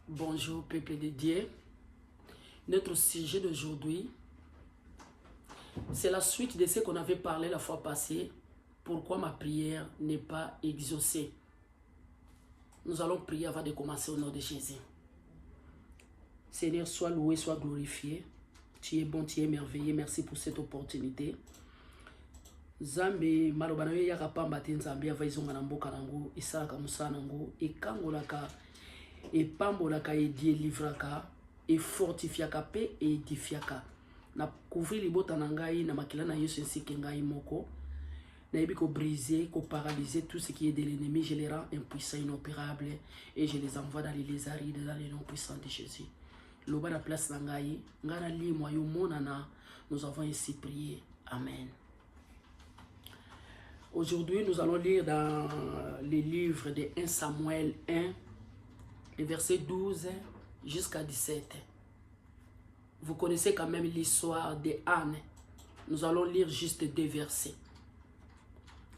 Bonjour peuple de Dieu. Notre sujet d'aujourd'hui, c'est la suite de ce qu'on avait parlé la fois passée. Pourquoi ma prière n'est pas exaucée? Nous allons prier avant de commencer au nom de Jésus. Seigneur, sois loué, sois glorifié. Tu es bon, tu es merveilleux. Merci pour cette opportunité. Zambe malobana yo yaka pamba te nzambe avaizonga na mboka nango isalaka mosala nango ekangolaka epambolaka edelivraka efortifiaka pe edifiaka na couvrir libota na ngai na makila na Yesu nsike ngai moko na yebi ko briser, ko paralyser tout ce qui est de l'ennemi. Je les rends impuissants, inopérables et je les envoie dans les lézardes dans le nom puissant de Jésus. Loba na place na ngai ngana limwa yo monana. Nous avons ainsi prié. Amen. Aujourd'hui, nous allons lire dans les livres de 1 Samuel 1, les versets 12 jusqu'à 17. Vous connaissez quand même l'histoire de Anne. Nous allons lire juste 2 versets.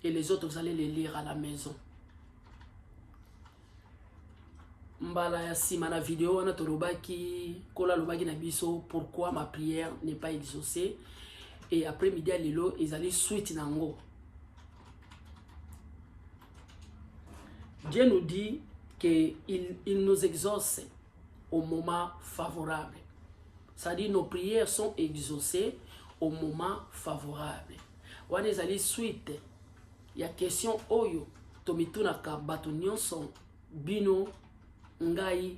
Et les autres, vous allez les lire à la maison. Mbala ya sima na vidéo wana tolobaki kola lobaki na biso pourquoi ma prière n'est pas exaucée. Et après midi à lelo, ils allaient suite nango. Dieu nous dit qu'il nous exauce au moment favorable. C'est-à-dire nos prières sont exaucées au moment favorable. On est allé suite. Il y a question oyo tomituna ka bato nyonso bino ngai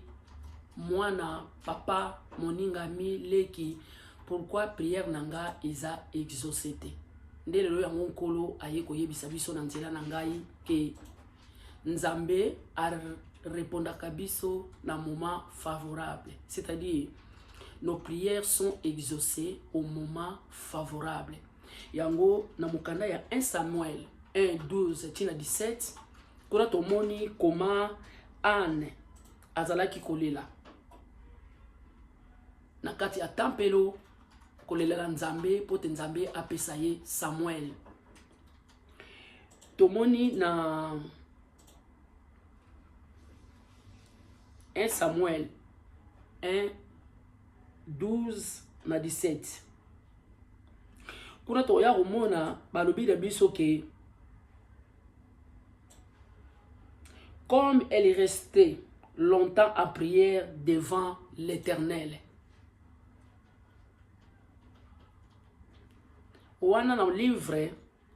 mwana papa moningami leki pourquoi prière nanga isa exaucée. Ndelo yango nkolo aye koyebisa biso na nzela na ngai ke Nzambe a répondaka biso na moment favorable. C'est-à-dire, nos prières sont exaucées au moment favorable. Yango, na mukanda ya 1 Samuel 1, 12, tina 17, kuna tomoni comment Anne azalaki kolela. Na kati ya tempelo, kolela la Nzambe, pote Nzambe apesa ye Samuel. Tomoni na 1 Samuel 1, 12 na 17. Kuna toya komona balobi na biso ke comme elle est restée longtemps en prière devant l'Éternel. Wana dans le livre,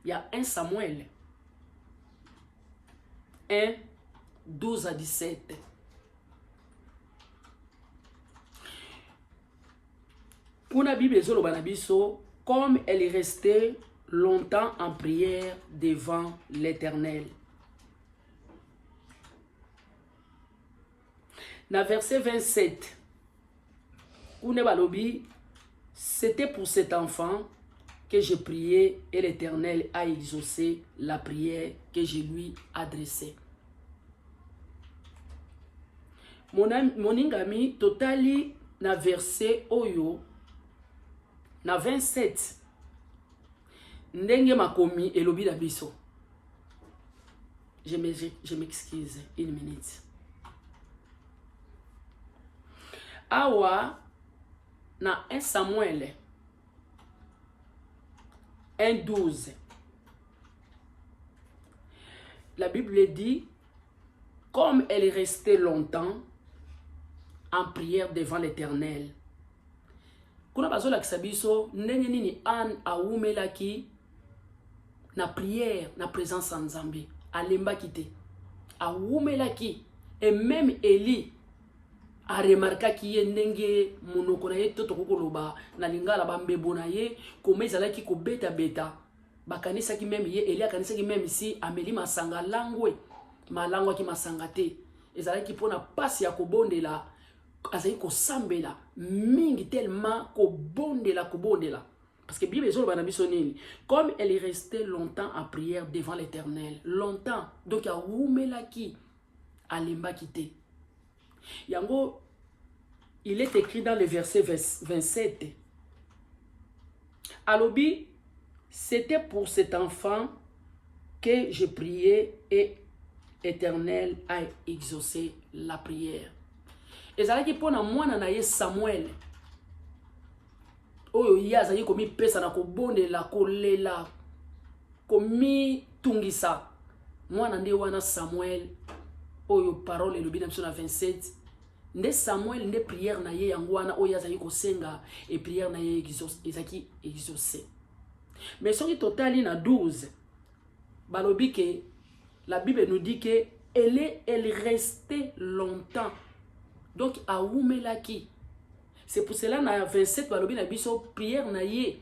il y a 1 Samuel 1, 12 à 17. Pour la Bible, comme elle est restée longtemps en prière devant l'Éternel. Dans verset 27, c'était pour cet enfant que je priais et l'Éternel a exaucé la prière que je lui adressais. Mon ingami totali na verset oyo na 27 ndenge makomi elobi na biso. Je m'excuse, une minute. Awa na 1 Samuel 1, 12. La Bible dit comme elle est restée longtemps en prière devant l'Éternel. Kuna bazola kisabiso ndenge nini Anne aumelaki na prière na présence en Nzambe alemba kite aumelaki. Et même Eli a remarqué ki ye ndenge monoko na ye toto kokoloba na lingala bambebo na ye koma ezalaki ko beta bakanisa ki même ye Eli akanisa ki même si ameli masanga langwe malangwa ki masanga te ezalaki pona pasi ya kobondela azali ko sambela mingi tellement ko bondela. Parce que Bible ezolo bana biso nini comme elle est restée longtemps en prière devant l'Éternel. Longtemps, donc ya wumelaki alemba kite. Yango il est écrit dans le verset 27. Alobi, c'était pour cet enfant que je priais et Éternel a exaucé la prière. ezalaki pona mwana na ye Samuel oyo ye azali komipesa na kobondela kolela komitungisa mwana nde wana Samuel oyo parole elobi na biso na 27 nde Samuel nde prière na ye yango wana oyo azali kosenga et prière na ye ezaki exaucé. Mais soki totali na 12 balobi ke la Bible nous dit que elle restait longtemps. Donc a oumelaki. C'est pour cela na 27 balobi na biso prière na ye.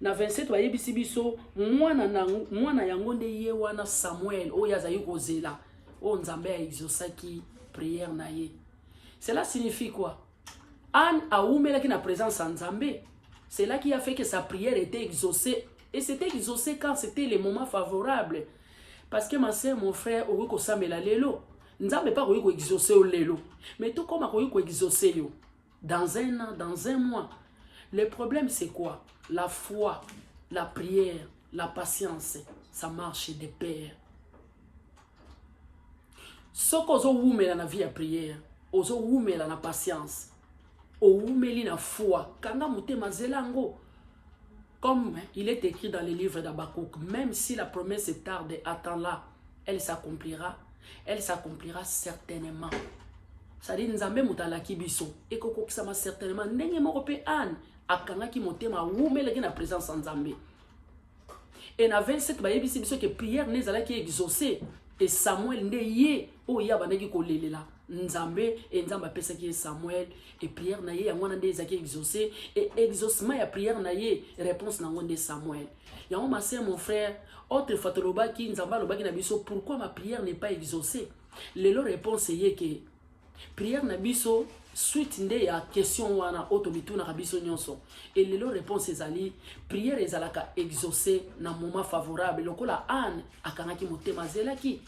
Na 27 ba yebisi biso mwana yango nde ye wana Samuel oyo azali kozela o Nzambe a exaucaki prière na ye. Cela signifie quoi? Anne a oumelaki na présence en Nzambe. C'est là qui a fait que sa prière était exaucée. Et c'était exaucé quand c'était les moments favorables. Parce que ma soeur, mon frère, on ko samela lelo. Nzambe pas ko exaucer au lelo. Mais tout comme ko exaucer yo dans un an, dans un mois. Le problème c'est quoi? La foi, la prière, la patience, ça marche de pair. Ce qu'on oumela na vie à prière, ozo oumela na patience. Oumeli na foi, kanga mutema zelango. Comme il est écrit dans les livres d'Abakouk, même si la promesse est tarde, attends-la, elle s'accomplira certainement. Ça dit, Nzambe mutalaki biso, et koko kisama certainement, nenge moko pe an, akanga ki motema, oumeleki na présence en Nzambe. Et na 27, ba yebisi biso que prière nezala ki exaucé, et Samuel nde ye, o ya baneki kolelela. Nzambe et Nzamba pesa qui est Samuel et prière na ye yangwana nde ezaki exaucé et exaucement ya prière na ye réponse na ngonde Samuel. Yango ma sœur mon frère autre fatoloba ki Nzamba lobaki na biso pourquoi ma prière n'est pas exaucée. Lelo réponse ye que prière na biso suite nde ya question wana otobitu na biso nyonso et lelo réponse ezali prière ezalaka exaucée na moment favorable lokola Anne akangaki motema zelaki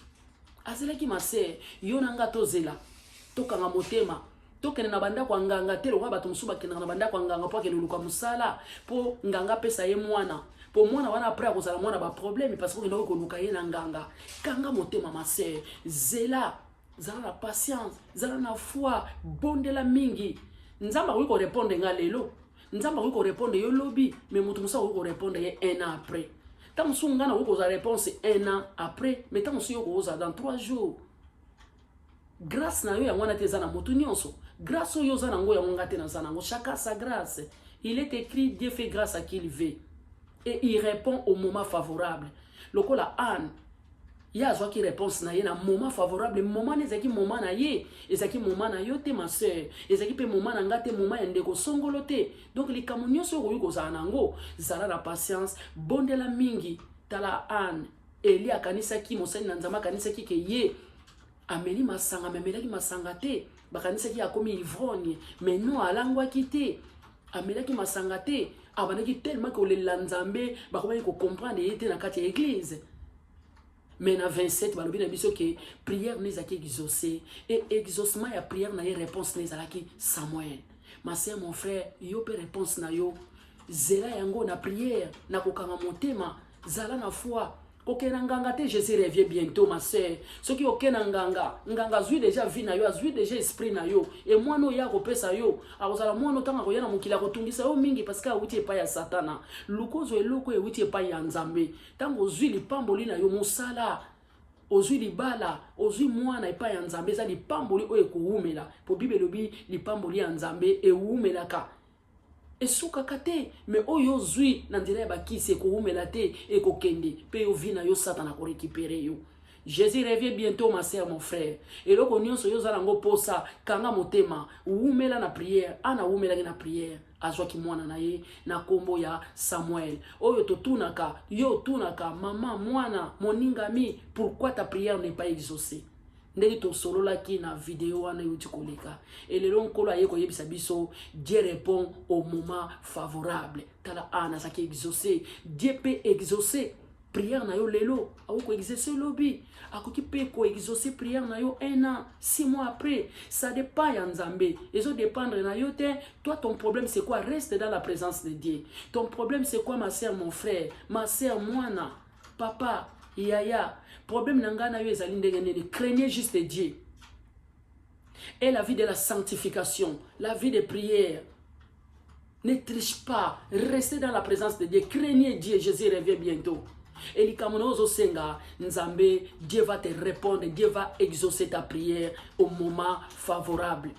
azelaki ma sœur yo nanga tozela tokanga motema tokene na banda kwa nganga te lokwa bato musuba kene na banda kwa nganga po akele luka musala po nganga pesa ye mwana po mwana wana après akozala mwana ba problème parce que ndoko luka ye na nganga kanga motema ma sœur zela zala na patience zala na foi bondela mingi Nzamba ko répondre nga lelo Nzamba ko répondre yo lobi mais mutu musa ko répondre ye un an après. Tant que vous avez la réponse un an après, mais tant que vous avez dans 3 jours. Grâce à Dieu, vous avez des moutons. Grâce à Dieu, vous avez des moutons. Chacun sa grâce. Il est écrit, Dieu fait grâce à qui il veut. Et il répond au moment favorable. Le cas la Anne, il y a qui réponse na ye na moment favorable, moment nezaki moment na ye, ezaki moment na yo te ma sœur, ezaki pe moment na ngate moment ya ndeko songolo te. Donc les kamunyo so ko za nango, zala la patience, bondela mingi, tala Anne, Eli akanisa ki mosani na Nzamba kanisa ki ke ye ameli masanga memelaki masanga te, bakanisa ki akomi ivrogne, mais non alangwa ki te, amelaki masanga te, abanaki tellement que le Nzambe bakomaki ko comprendre yete na kati ya église. Mais dans 27, balobi na biso que prière nezaki exaucée et exaucement ya prière na ye réponse nezalaki Samuel. Ma sœur mon frère, yo pe réponse na yo zela yango na prière na kokanga motema zala na foi. Kokena nganga te Jésus revient bientôt ma sœur. Ce qui okena nganga zui déjà vie na yo, zui déjà esprit na yo et moi no ya kopesa yo. Akozala moi no tanga koyana mokila kotungisa yo mingi parce que awuti epa ya satana. Lukozo eloko ewuti epa ya Nzambe. Tango zui lipamboli na yo mosala. Ozui libala, ozui mwana epa ya Nzambe za lipamboli oyo ekoumela. Po Bible lobi lipamboli ya Nzambe eumelaka. Et soukakate, mais oyo zui nandira bakisi ko umela te et ko kende pe yo vina yo satana ko récupérer yo. Jésus revient bientôt ma sœur mon frère. Et loko nyonso yo zalango posa kanga motema umela na prière, ana umela na prière. Azwa ki mwana na ye na kombo ya Samuel. Oyo to tunaka, yo tunaka mama mwana moningami, pourquoi ta prière n'est pas exaucée? Ndeli to solo la ki na vidéo wana yuti koleka. Et le long kolo ayeko yebisa biso, Dieu répond au moment favorable. Tala ana saki exaucé. Dieu peut exaucer prière na yo lelo. Ako ko exaucer lobi. Ako ki peut ko exaucer prière na yo 1 an, 6 mois après. Ça dépend ya Nzambe. Ezo dépendre na yo te. Toi ton problème c'est quoi? Reste dans la présence de Dieu. Ton problème c'est quoi ma sœur, mon frère? Ma sœur, mwana, papa, yaya. Problème nanga na yo ezali ndenge nini, craignez juste Dieu. et la vie de la sanctification, la vie de prière. Ne triche pas, restez dans la présence de Dieu, craignez Dieu, Jésus revient bientôt. Et les Kamonozo Senga, Nzambe, Dieu va te répondre, Dieu va exaucer ta prière au moment favorable.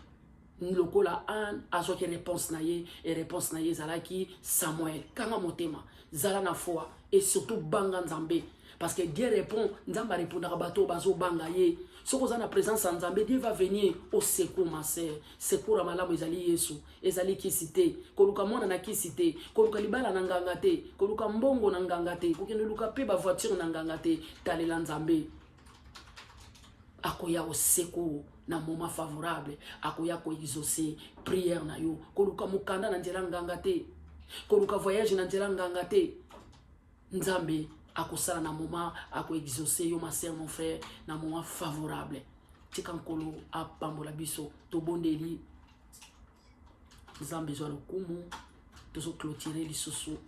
Lokola an azoki réponse naye et réponse naye zalaki Samuel kanga motema zala na foi et surtout banga Nzambe parce que Dieu répond Nzamba répondra bato bazo banga ye soko za na présence Nzambe Dieu va venir au secours ma sœur secours à malamu ezali Yesu ezali kisite koluka mona na kisite koluka libala na nganga te koluka mbongo na nganga te kokende luka pe ba voiture na nganga te talela Nzambe akoya au secours na moment favorable akoya ko exaucer prière na yo koluka mukanda na nzela nganga te koluka voyage na nzela nganga te Nzambe akosala na moment ako exaucer yo ma sœur mon frère na moment favorable tika nkolo apambola biso to bondeli Nzambe zo lokumu tozo clôturer lisusu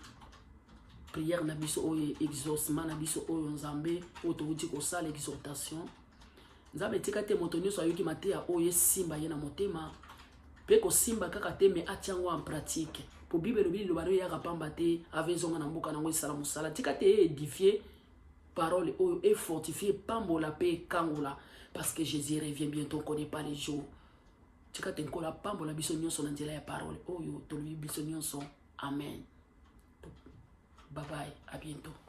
prière na biso oyo exaucement na biso oyo Nzambe oyo towuti kosala exhortation Nzambe tika te moto nyonso ayoki mateya oyo simba ye na motema pe ko simba kaka te me atiango en pratique po bible lobi lobano yaka pamba te avezonga na mboka nango esala mosala tika te édifier parole oyo et fortifier pambola pe kangola parce que Jésus revient bientôt, on connaît pas les jours tika te nkola pambola biso nyonso na nzela ya parole oyo tolobi biso nyonso amen bye bye à bientôt.